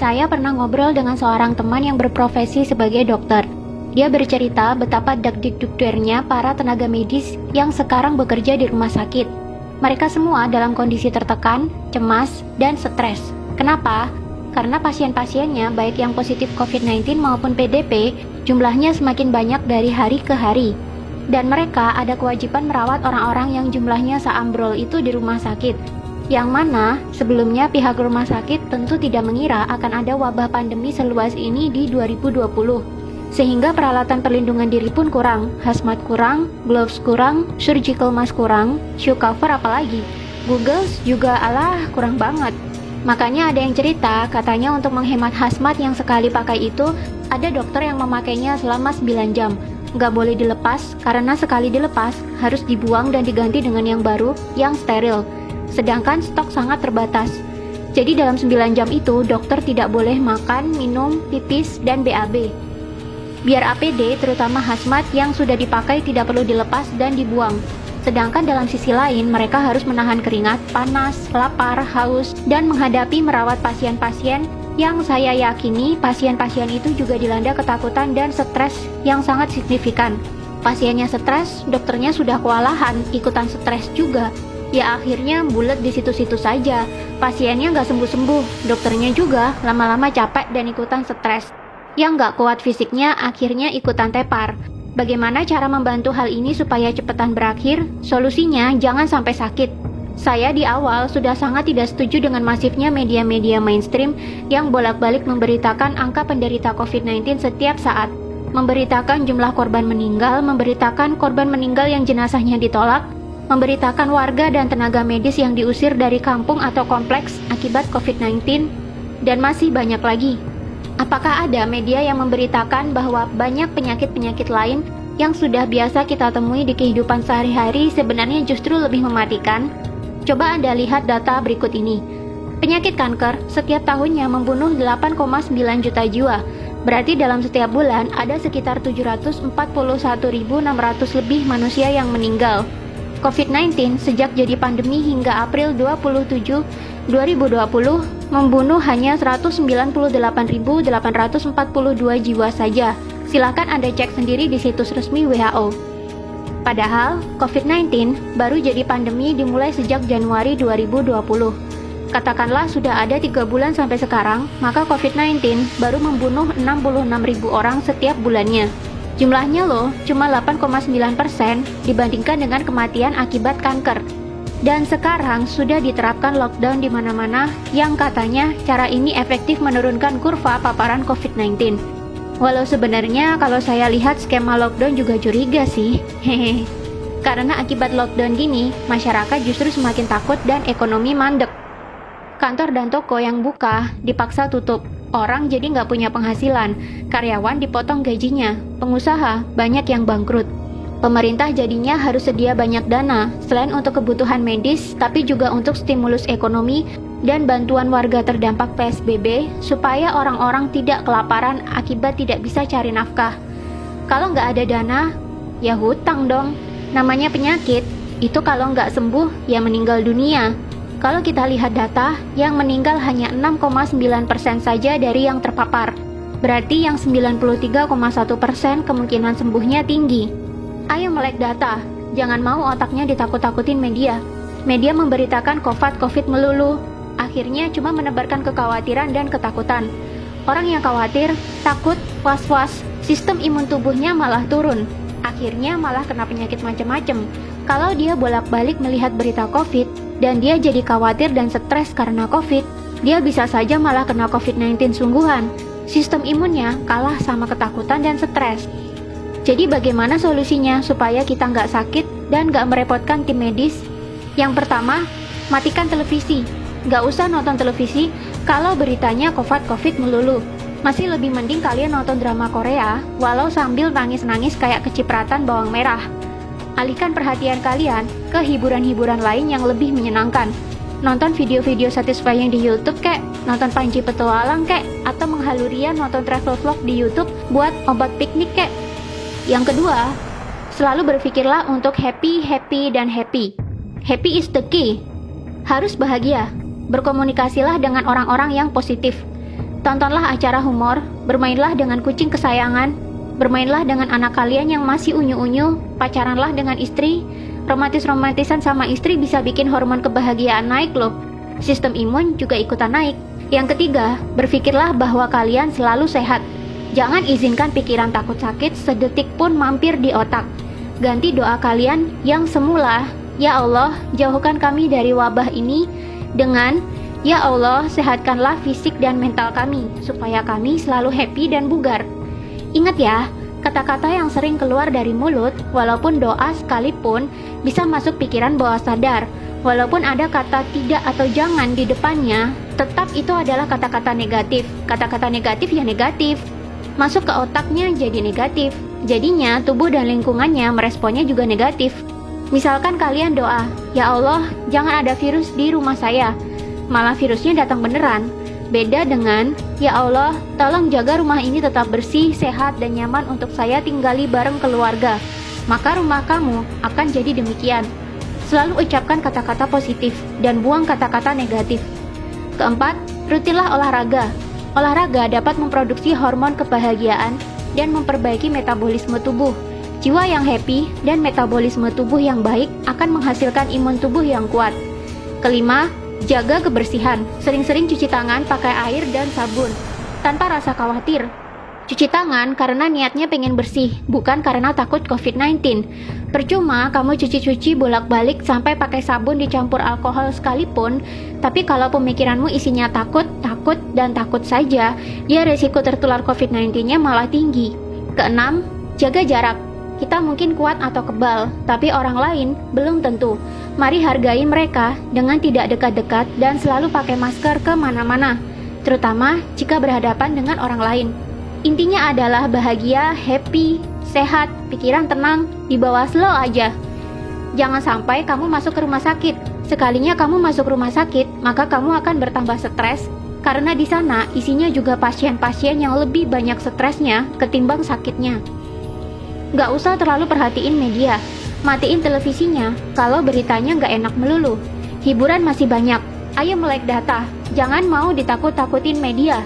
Saya pernah ngobrol dengan seorang teman yang berprofesi sebagai dokter. Dia bercerita betapa dak-dikdukdernya para tenaga medis yang sekarang bekerja di rumah sakit. Mereka semua dalam kondisi tertekan, cemas, dan stres. Kenapa? Karena pasien-pasiennya, baik yang positif COVID-19 maupun PDP, jumlahnya semakin banyak dari hari ke hari. Dan mereka ada kewajiban merawat orang-orang yang jumlahnya seambrol itu di rumah sakit. Yang mana sebelumnya pihak rumah sakit tentu tidak mengira akan ada wabah pandemi seluas ini di 2020. Sehingga peralatan perlindungan diri pun kurang, hazmat kurang, gloves kurang, surgical mask kurang, shoe cover apalagi. Googles juga kurang banget. Makanya ada yang cerita katanya untuk menghemat hazmat yang sekali pakai itu, ada dokter yang memakainya selama 9 jam. Nggak boleh dilepas karena sekali dilepas harus dibuang dan diganti dengan yang baru yang steril. Sedangkan stok sangat terbatas. Jadi dalam 9 jam itu dokter tidak boleh makan, minum, pipis, dan BAB. Biar APD terutama hazmat yang sudah dipakai tidak perlu dilepas dan dibuang. Sedangkan dalam sisi lain mereka harus menahan keringat, panas, lapar, haus, dan menghadapi merawat pasien-pasien yang saya yakini pasien-pasien itu juga dilanda ketakutan dan stres yang sangat signifikan. Pasiennya stres, dokternya sudah kewalahan, ikutan stres juga. Ya akhirnya bulet di situ-situ saja. Pasiennya nggak sembuh-sembuh, dokternya juga lama-lama capek dan ikutan stres. Yang nggak kuat fisiknya akhirnya ikutan tepar. Bagaimana cara membantu hal ini supaya cepetan berakhir? Solusinya jangan sampai sakit. Saya di awal sudah sangat tidak setuju dengan masifnya media-media mainstream yang bolak-balik memberitakan angka penderita COVID-19 setiap saat. Memberitakan jumlah korban meninggal, memberitakan korban meninggal yang jenazahnya ditolak, memberitakan warga dan tenaga medis yang diusir dari kampung atau kompleks akibat COVID-19, dan masih banyak lagi. Apakah ada media yang memberitakan bahwa banyak penyakit-penyakit lain yang sudah biasa kita temui di kehidupan sehari-hari sebenarnya justru lebih mematikan? Coba Anda lihat data berikut ini. Penyakit kanker setiap tahunnya membunuh 8,9 juta jiwa. Berarti dalam setiap bulan ada sekitar 741.600 lebih manusia yang meninggal. COVID-19 sejak jadi pandemi hingga April 27, 2020 membunuh hanya 198.842 jiwa saja. Silakan Anda cek sendiri di situs resmi WHO. Padahal COVID-19 baru jadi pandemi dimulai sejak Januari 2020. Katakanlah sudah ada 3 bulan sampai sekarang, maka COVID-19 baru membunuh 66.000 orang setiap bulannya. Jumlahnya loh, cuma 8,9% dibandingkan dengan kematian akibat kanker. Dan sekarang sudah diterapkan lockdown di mana-mana yang katanya cara ini efektif menurunkan kurva paparan COVID-19. Walau sebenarnya kalau saya lihat skema lockdown juga curiga sih. Hehe. Karena akibat lockdown gini, masyarakat justru semakin takut dan ekonomi mandek. Kantor dan toko yang buka dipaksa tutup. Orang jadi nggak punya penghasilan, karyawan dipotong gajinya, pengusaha banyak yang bangkrut. Pemerintah jadinya harus sedia banyak dana, selain untuk kebutuhan medis, tapi juga untuk stimulus ekonomi dan bantuan warga terdampak PSBB, supaya orang-orang tidak kelaparan akibat tidak bisa cari nafkah. Kalau nggak ada dana, ya hutang dong. Namanya penyakit, itu kalau nggak sembuh, ya meninggal dunia. Kalau kita lihat data, yang meninggal hanya 6,9% saja dari yang terpapar. Berarti yang 93,1% kemungkinan sembuhnya tinggi. Ayo melek data, jangan mau otaknya ditakut-takutin media. Media memberitakan COVID melulu. Akhirnya cuma menebarkan kekhawatiran dan ketakutan. Orang yang khawatir, takut, was-was, sistem imun tubuhnya malah turun. Akhirnya malah kena penyakit macam-macam. Kalau dia bolak-balik melihat berita COVID, dan dia jadi khawatir dan stres karena COVID, dia bisa saja malah kena COVID-19 sungguhan. Sistem imunnya kalah sama ketakutan dan stres. Jadi bagaimana solusinya supaya kita nggak sakit dan nggak merepotkan tim medis? Yang pertama, matikan televisi. Nggak usah nonton televisi kalau beritanya COVID melulu. Masih lebih mending kalian nonton drama Korea, walau sambil nangis-nangis kayak kecipratan bawang merah. Alihkan perhatian kalian ke hiburan-hiburan lain yang lebih menyenangkan. Nonton video-video satisfying di YouTube kek, nonton Panji Petualang kek, atau menghalurian nonton travel vlog di YouTube buat obat piknik kek. Yang kedua, selalu berpikirlah untuk happy. Happy is the key. Harus bahagia. Berkomunikasilah dengan orang-orang yang positif. Tontonlah acara humor, bermainlah dengan kucing kesayangan, bermainlah dengan anak kalian yang masih unyu-unyu, pacaranlah dengan istri. Romantis-romantisan sama istri bisa bikin hormon kebahagiaan naik loh. Sistem imun juga ikutan naik. Yang ketiga, berpikirlah bahwa kalian selalu sehat. Jangan izinkan pikiran takut sakit sedetik pun mampir di otak. Ganti doa kalian yang semula, "Ya Allah, jauhkan kami dari wabah ini," dengan "Ya Allah, sehatkanlah fisik dan mental kami, supaya kami selalu happy dan bugar." Ingat ya, kata-kata yang sering keluar dari mulut, walaupun doa sekalipun, bisa masuk pikiran bawah sadar. Walaupun ada kata tidak atau jangan di depannya, tetap itu adalah kata-kata negatif. Kata-kata negatif ya negatif. Masuk ke otaknya jadi negatif. Jadinya tubuh dan lingkungannya meresponnya juga negatif. Misalkan kalian doa, "Ya Allah, jangan ada virus di rumah saya." Malah virusnya datang beneran. Beda dengan, "Ya Allah, tolong jaga rumah ini tetap bersih, sehat, dan nyaman untuk saya tinggali bareng keluarga." Maka rumah kamu akan jadi demikian. Selalu ucapkan kata-kata positif dan buang kata-kata negatif. Keempat, rutinlah olahraga. Olahraga dapat memproduksi hormon kebahagiaan dan memperbaiki metabolisme tubuh. Jiwa yang happy dan metabolisme tubuh yang baik akan menghasilkan imun tubuh yang kuat. Kelima, jaga kebersihan. Sering-sering cuci tangan pakai air dan sabun, tanpa rasa khawatir. Cuci tangan karena niatnya pengen bersih, bukan karena takut COVID-19. Percuma kamu cuci-cuci bolak-balik sampai pakai sabun dicampur alkohol sekalipun, tapi kalau pemikiranmu isinya takut, dan takut saja, ya resiko tertular COVID-19-nya malah tinggi. Keenam, jaga jarak. Kita mungkin kuat atau kebal, tapi orang lain belum tentu. Mari hargai mereka dengan tidak dekat-dekat dan selalu pakai masker kemana-mana, terutama jika berhadapan dengan orang lain. Intinya adalah bahagia, happy, sehat, pikiran tenang, di bawah slow aja. Jangan sampai kamu masuk ke rumah sakit. Sekalinya kamu masuk rumah sakit, maka kamu akan bertambah stres, karena di sana isinya juga pasien-pasien yang lebih banyak stresnya ketimbang sakitnya. Gak usah terlalu perhatiin media. Matiin televisinya kalau beritanya gak enak melulu. Hiburan masih banyak. Ayo melek data. Jangan mau ditakut-takutin media.